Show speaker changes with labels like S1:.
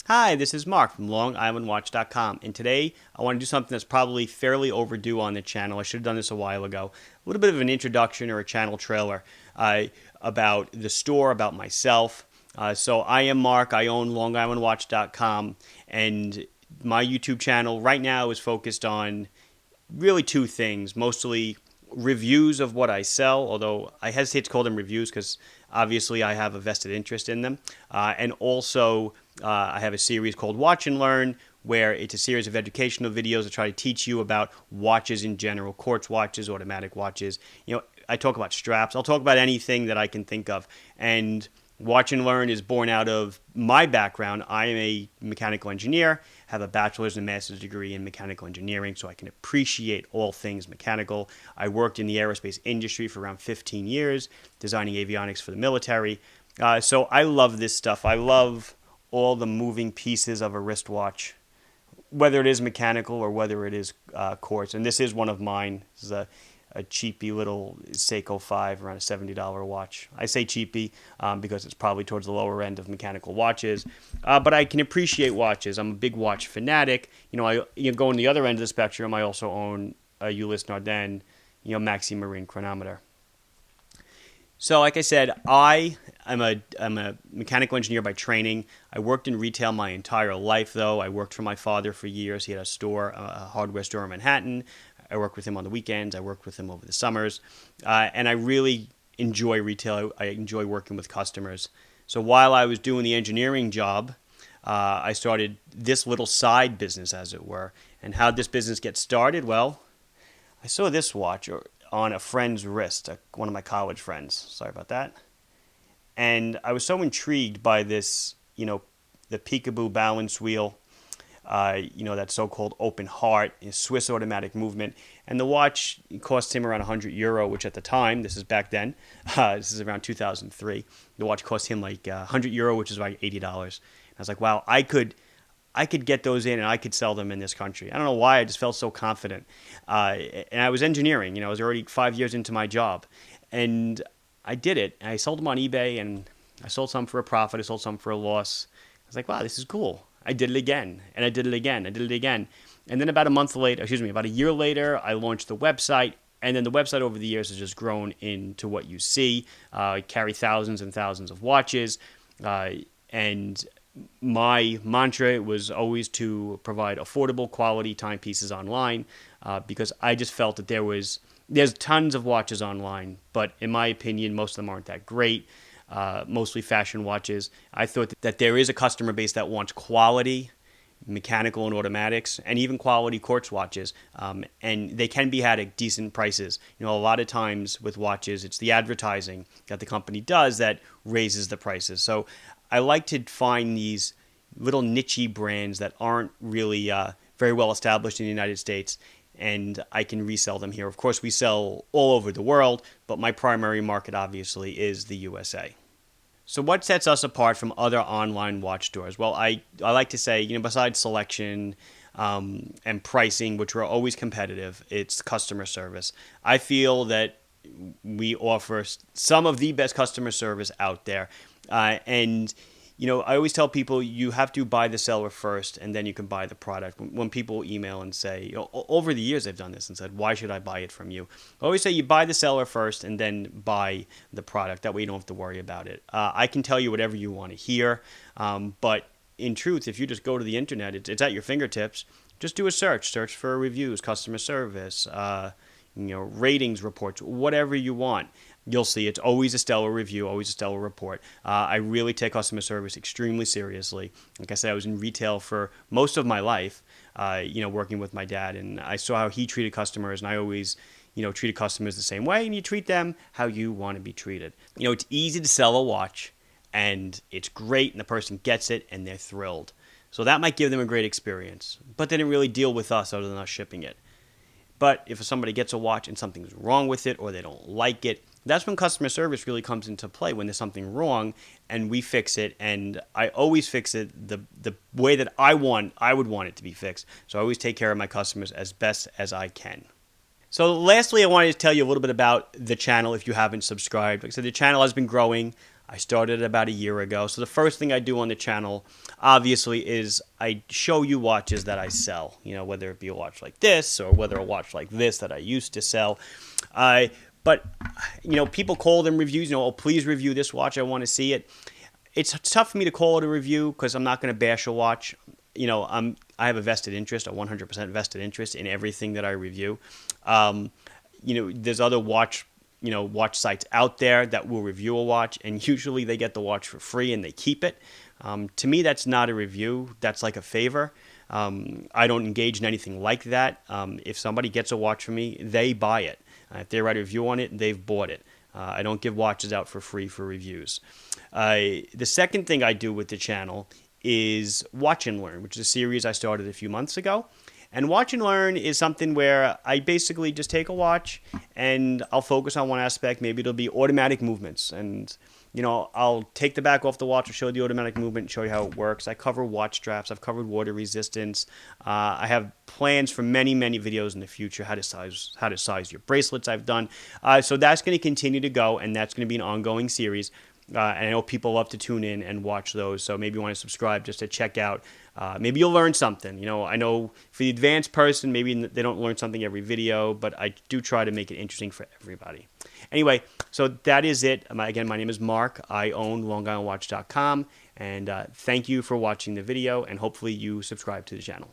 S1: Hi, this is Mark from LongIslandWatch.com, and today I want to do something that's probably fairly overdue on the channel. I should have done this a while ago. A little bit of an introduction or a channel trailer about the store, about myself. So I am Mark. I own LongIslandWatch.com, and my YouTube channel right now is focused on really two things, mostly reviews of what I sell, although I hesitate to call them reviews because obviously I have a vested interest in them. And also, I have a series called Watch and Learn, where it's a series of educational videos that try to teach you about watches in general, quartz watches, automatic watches. I talk about straps. I'll talk about anything that I can think of. And Watch and Learn is born out of my background. I am a mechanical engineer, have a bachelor's and master's degree in mechanical engineering, so I can appreciate all things mechanical. I worked in the aerospace industry for around 15 years, designing avionics for the military. So I love this stuff. I love all the moving pieces of a wristwatch, whether it is mechanical or whether it is quartz. And this is one of mine. This is a cheapy little Seiko 5, around a $70 watch. I say cheapy because it's probably towards the lower end of mechanical watches, but I can appreciate watches. I'm a big watch fanatic. I go on the other end of the spectrum. I also own a Ulysse Nardin, Maxi Marine chronometer. So, like I said, I'm a mechanical engineer by training. I worked in retail my entire life, though. I worked for my father for years. He had a store, a hardware store in Manhattan. I worked with him on the weekends. I worked with him over the summers. And I really enjoy retail. I enjoy working with customers. So while I was doing the engineering job, I started this little side business, as it were. And how did this business get started? Well, I saw this watch on a friend's wrist, one of my college friends. Sorry about that. And I was so intrigued by this, the Peekaboo balance wheel, that so-called open heart, Swiss automatic movement. And the watch cost him around €100, which at the time, this is back then, this is around 2003, the watch cost him like €100, which is about $80. I was like, wow, I could get those in and I could sell them in this country. I don't know why, I just felt so confident. And I was engineering, I was already 5 years into my job. And I did it. I sold them on eBay, and I sold some for a profit. I sold some for a loss. I was like, wow, this is cool. I did it again, and I did it again. I did it again. And then about a year later, I launched the website. And then the website over the years has just grown into what you see. I carry thousands and thousands of watches. And my mantra was always to provide affordable, quality timepieces online because I just felt that there's tons of watches online, but in my opinion, most of them aren't that great. Mostly fashion watches. I thought that there is a customer base that wants quality, mechanical and automatics, and even quality quartz watches, and they can be had at decent prices. A lot of times with watches, it's the advertising that the company does that raises the prices. So I like to find these little niche brands that aren't really very well established in the United States, and I can resell them here. Of course, we sell all over the world, but my primary market obviously is the USA. So what sets us apart from other online watch stores? Well, I like to say, besides selection and pricing, which are always competitive, it's customer service. I feel that we offer some of the best customer service out there. And I always tell people you have to buy the seller first, and then you can buy the product. When people email and say, over the years they've done this and said, why should I buy it from you? I always say you buy the seller first and then buy the product. That way you don't have to worry about it. I can tell you whatever you want to hear, but in truth, if you just go to the internet, it's at your fingertips. Just do a search for reviews, customer service, ratings reports, whatever you want. You'll see it's always a stellar review, always a stellar report. I really take customer service extremely seriously. Like I said, I was in retail for most of my life, working with my dad, and I saw how he treated customers, and I always, treated customers the same way, and you treat them how you want to be treated. It's easy to sell a watch, and it's great, and the person gets it, and they're thrilled. So that might give them a great experience, but they didn't really deal with us other than us shipping it. But if somebody gets a watch and something's wrong with it or they don't like it, that's when customer service really comes into play, when there's something wrong and we fix it. And I always fix it the way that I would want it to be fixed. So I always take care of my customers as best as I can. So lastly, I wanted to tell you a little bit about the channel if you haven't subscribed. Like I said, the channel has been growing. I started about a year ago. So the first thing I do on the channel, obviously, is I show you watches that I sell. Whether it be a watch like this or whether a watch like this that I used to sell. But people call them reviews. Oh, please review this watch. I want to see it. It's tough for me to call it a review because I'm not going to bash a watch. I have a vested interest, a 100% vested interest in everything that I review. There's other watch sites out there that will review a watch, and usually they get the watch for free and they keep it. To me, that's not a review. That's like a favor. I don't engage in anything like that. If somebody gets a watch from me, they buy it. If they write a review on it, they've bought it. I don't give watches out for free for reviews. The second thing I do with the channel is Watch and Learn, which is a series I started a few months ago. And Watch and Learn is something where I basically just take a watch and I'll focus on one aspect. Maybe it'll be automatic movements. And, I'll take the back off the watch, I'll show the automatic movement, show you how it works. I cover watch straps. I've covered water resistance. I have plans for many, many videos in the future, how to size your bracelets I've done. So that's going to continue to go, and that's going to be an ongoing series. And I know people love to tune in and watch those, so maybe you want to subscribe just to check out. Maybe you'll learn something. I know for the advanced person, maybe they don't learn something every video, but I do try to make it interesting for everybody. Anyway, so that is it. Again, my name is Mark. I own LongIslandWatch.com, and thank you for watching the video, and hopefully you subscribe to the channel.